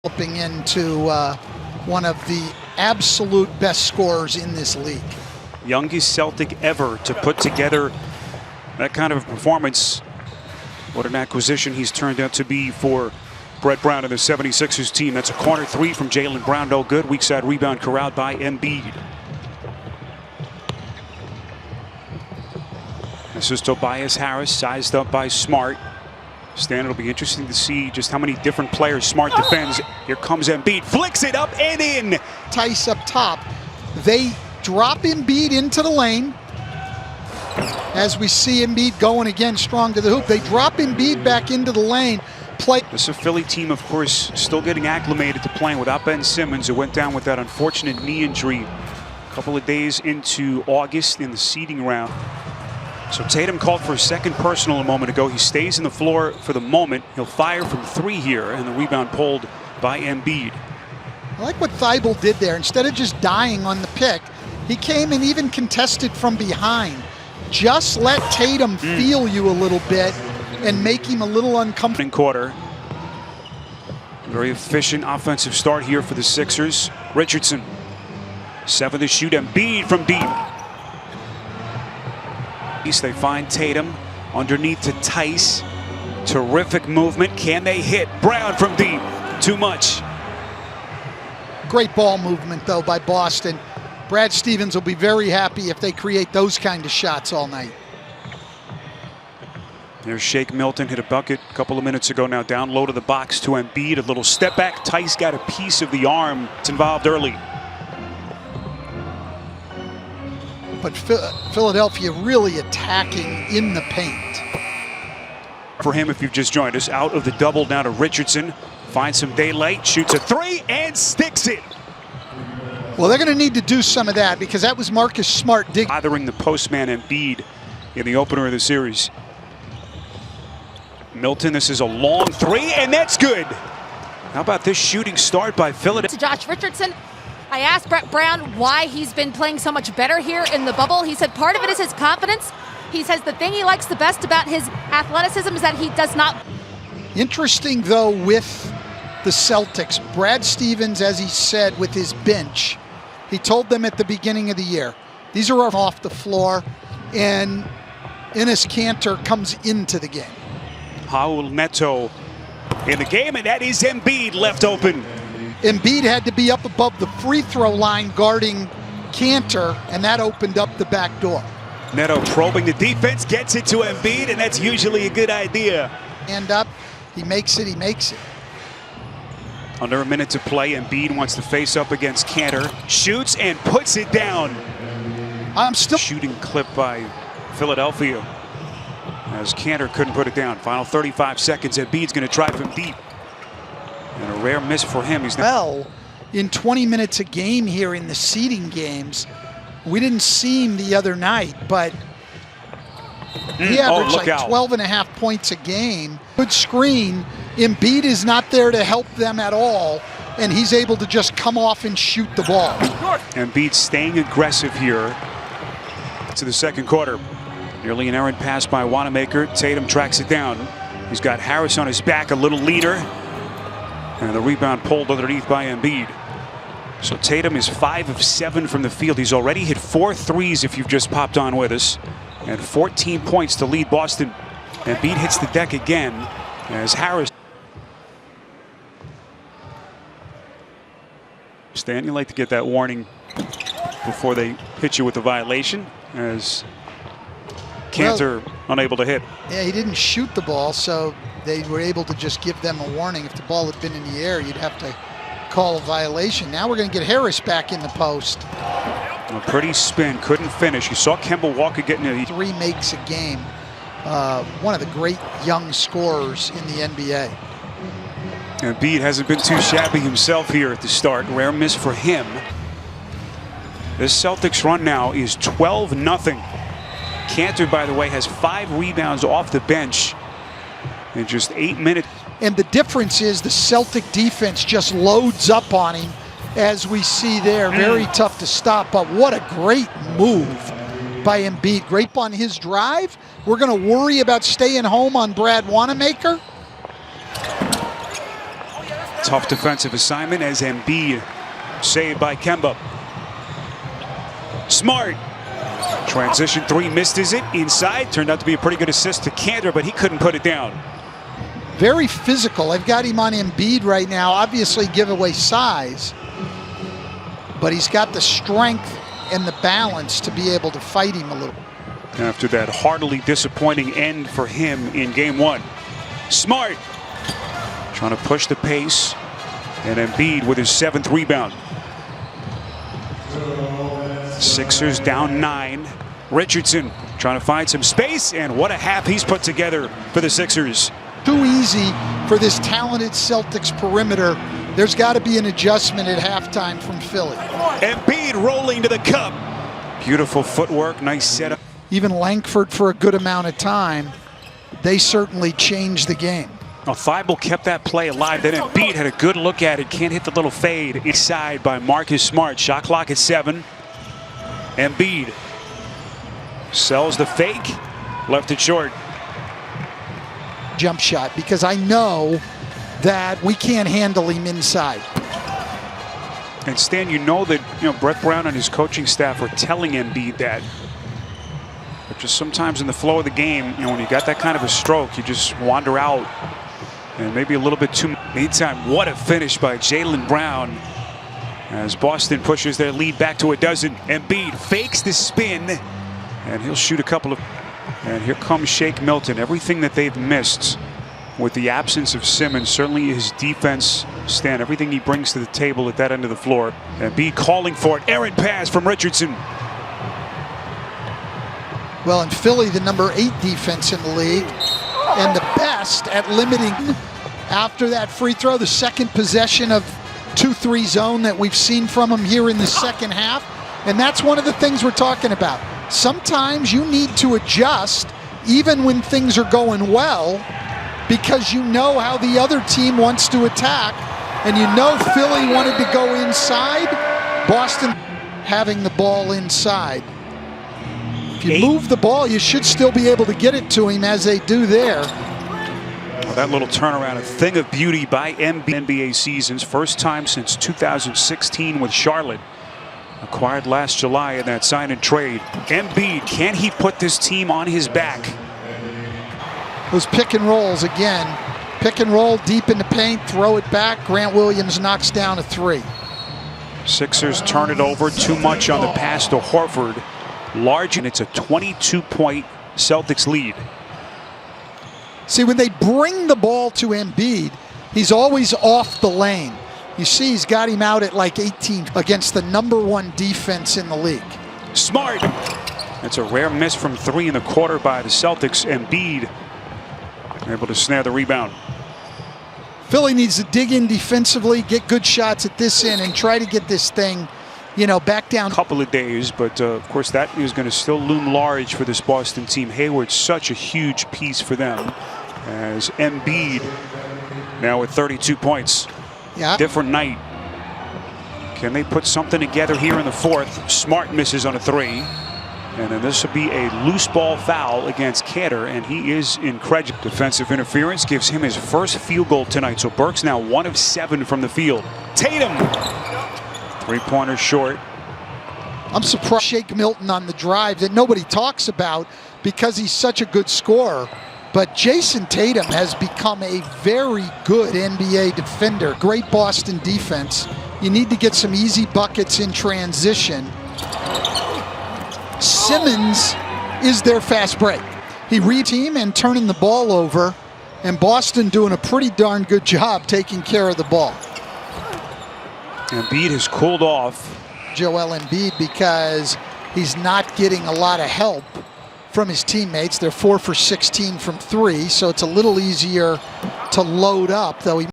Developing into one of the absolute best scorers in this league. Youngest Celtic ever to put together that kind of a performance. What an acquisition he's turned out to be for Brett Brown and the 76ers team. That's a corner three from Jaylen Brown. No good. Weak side rebound corralled by Embiid. This is Tobias Harris, sized up by Smart. Stan, it'll be interesting to see just how many different players Smart defends. Here comes Embiid, flicks it up and in. Tice up top. They drop Embiid into the lane. As we see Embiid going again strong to the hoop. They drop Embiid back into the lane. This is a Philly team, of course, still getting acclimated to playing without Ben Simmons, who went down with that unfortunate knee injury a couple of days into August in the seeding round. So Tatum called for a second personal a moment ago. He stays in the floor for the moment. He'll fire from three here, and the rebound pulled by Embiid. I like what Thibault did there. Instead of just dying on the pick, he came and even contested from behind. Just let Tatum feel you a little bit and make him a little uncomfortable. Quarter. Very efficient offensive start here for the Sixers. Richardson, 7 to shoot. Embiid from deep. They find Tatum underneath to Tice. Terrific movement. Can they hit? Brown from deep. Too much. Great ball movement, though, by Boston. Brad Stevens will be very happy if they create those kind of shots all night. There's Shake Milton, hit a bucket a couple of minutes ago now. Down low to the box to Embiid. A little step back. Tice got a piece of the arm. It's involved early. But Philadelphia really attacking in the paint. For him, if you've just joined us, out of the double now to Richardson. Finds some daylight, shoots a three, and sticks it. Well, they're going to need to do some of that because that was Marcus Smart bothering the postman Embiid in the opener of the series. Milton, this is a long three, and that's good. How about this shooting start by Philadelphia? To Josh Richardson. I asked Brett Brown why he's been playing so much better here in the bubble. He said part of it is his confidence. He says the thing he likes the best about his athleticism is that he does not. Interesting, though, with the Celtics, Brad Stevens, as he said, with his bench, he told them at the beginning of the year, these are off the floor, and Enes Kanter comes into the game. Raul Neto in the game, and that is Embiid left open. Embiid had to be up above the free throw line guarding Kanter, and that opened up the back door. Neto probing the defense, gets it to Embiid, and that's usually a good idea. And up, he makes it, he makes it. Under a minute to play, Embiid wants to face up against Kanter, shoots and puts it down. I'm still shooting clip by Philadelphia as Kanter couldn't put it down. Final 35 seconds, Embiid's going to try from deep. And a rare miss for him. He's well in 20 minutes a game here in the seeding games. We didn't see him the other night, but he averaged like 12 and a half points a game. Good screen. Embiid is not there to help them at all, and he's able to just come off and shoot the ball. Embiid staying aggressive here to the second quarter. Nearly an errant pass by Wanamaker. Tatum tracks it down. He's got Harris on his back, a little leaner. And the rebound pulled underneath by Embiid. So Tatum is 5 of 7 from the field. He's already hit 4 threes if you've just popped on with us. And 14 points to lead Boston. Embiid hits the deck again as Harris. Stan, you like to get that warning before they hit you with a violation, as Kanter unable to hit. Yeah, he didn't shoot the ball, so they were able to just give them a warning. If the ball had been in the air, you'd have to call a violation. Now we're going to get Harris back in the post. A pretty spin, couldn't finish. You saw Kemba Walker getting a 3 makes a game. One of the great young scorers in the NBA. Embiid hasn't been too shabby himself here at the start. Rare miss for him. This Celtics run now is 12-0. Kanter, by the way, has 5 rebounds off the bench in just 8 minutes. And the difference is the Celtic defense just loads up on him, as we see there. Very tough to stop, but what a great move by Embiid. Great on his drive. We're going to worry about staying home on Brad Wanamaker. Tough defensive assignment as Embiid saved by Kemba. Smart. Transition three, missed it inside. Turned out to be a pretty good assist to Cantor, but he couldn't put it down. Very physical. I've got him on Embiid right now. Obviously give away size, but he's got the strength and the balance to be able to fight him a little. After that heartily disappointing end for him in game one. Smart trying to push the pace, and Embiid with his 7th rebound. Sixers down 9. Richardson trying to find some space, and what a half he's put together for the Sixers. Too easy for this talented Celtics perimeter. There's got to be an adjustment at halftime from Philly. Embiid rolling to the cup. Beautiful footwork, nice setup. Even Langford for a good amount of time. They certainly changed the game. Thibault kept that play alive. Then Embiid had a good look at it. Can't hit the little fade inside by Marcus Smart. Shot clock at 7. Embiid sells the fake. Left it short. Jump shot, because I know that we can't handle him inside. And Stan, you know that Brett Brown and his coaching staff are telling Embiid that. But just sometimes in the flow of the game, when you got that kind of a stroke, you just wander out. And maybe a little bit too much. Meantime, what a finish by Jaylen Brown as Boston pushes their lead back to a dozen. Embiid fakes the spin, and he'll shoot a couple of. And here comes Shake Milton. Everything that they've missed with the absence of Simmons, certainly his defense, Stan, everything he brings to the table at that end of the floor. Embiid calling for it. Errant pass from Richardson. Well, in Philly, the number 8 defense in the league, and the best at limiting after that free throw, the second possession of 2-3 zone that we've seen from him here in the second half. And that's one of the things we're talking about. Sometimes you need to adjust even when things are going well, because you know how the other team wants to attack, and you know Philly wanted to go inside. Boston having the ball inside. If you move the ball, you should still be able to get it to him, as they do there. Well, that little turnaround, a thing of beauty by NBA seasons. First time since 2016 with Charlotte. Acquired last July in that sign and trade. Embiid, can he put this team on his back? Those pick and rolls again. Pick and roll deep in the paint, throw it back. Grant Williams knocks down a 3. Sixers turn it over. Too much on the pass to Horford. Large, and it's a 22-point Celtics lead. See, when they bring the ball to Embiid, he's always off the lane. You see, he's got him out at like 18 against the number 1 defense in the league. Smart. That's a rare miss from 3 in the quarter by the Celtics. Embiid able to snare the rebound. Philly needs to dig in defensively, get good shots at this end, and try to get this thing, back down. Couple of days, but of course that is going to still loom large for this Boston team. Hayward's such a huge piece for them, as Embiid now with 32 points. Yeah. Different night. Can they put something together here in the 4th? Smart misses on a 3. And then this will be a loose ball foul against Cantor, and he is incredible. Defensive interference gives him his first field goal tonight. So Burks now 1 of 7 from the field. Tatum. 3-pointer short. I'm surprised Shake Milton on the drive that nobody talks about because he's such a good scorer. But Jason Tatum has become a very good NBA defender. Great Boston defense. You need to get some easy buckets in transition. Simmons is their fast break. He re-team and turning the ball over, and Boston doing a pretty darn good job taking care of the ball. Embiid has cooled off. Joel Embiid, because he's not getting a lot of help from his teammates. They're 4 for 16 from 3, so it's a little easier to load up, though he